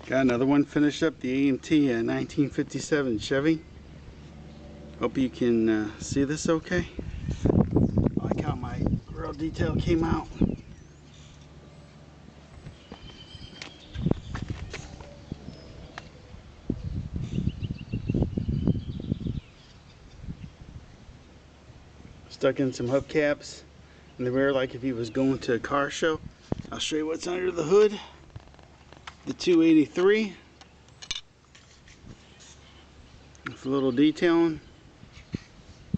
Got another one finished up, the AMT 1957 Chevy. Hope you can see this okay. I like how my grill detail came out. Stuck in some hubcaps in the rear like if he was going to a car show. I'll show you what's under the hood. The 283 with a little detailing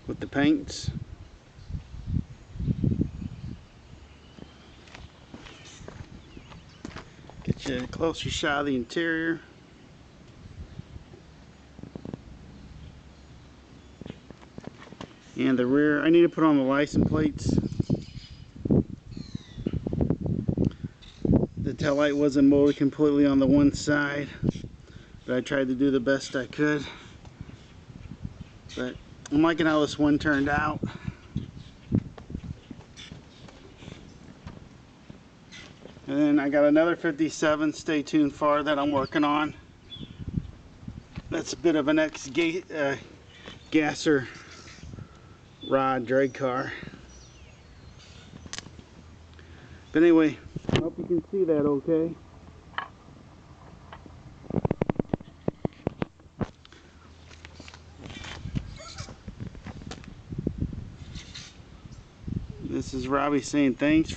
with the paints. Get you a closer shot of the interior. And the rear, I need to put on the license plates. The tail light wasn't molded completely on the one side, but I tried to do the best I could. But I'm liking how this one turned out. And then I got another 57, stay tuned for, that I'm working on. That's a bit of an ex-gasser rod drag car. But anyway, I hope you can see that okay. This is Robbie saying thanks.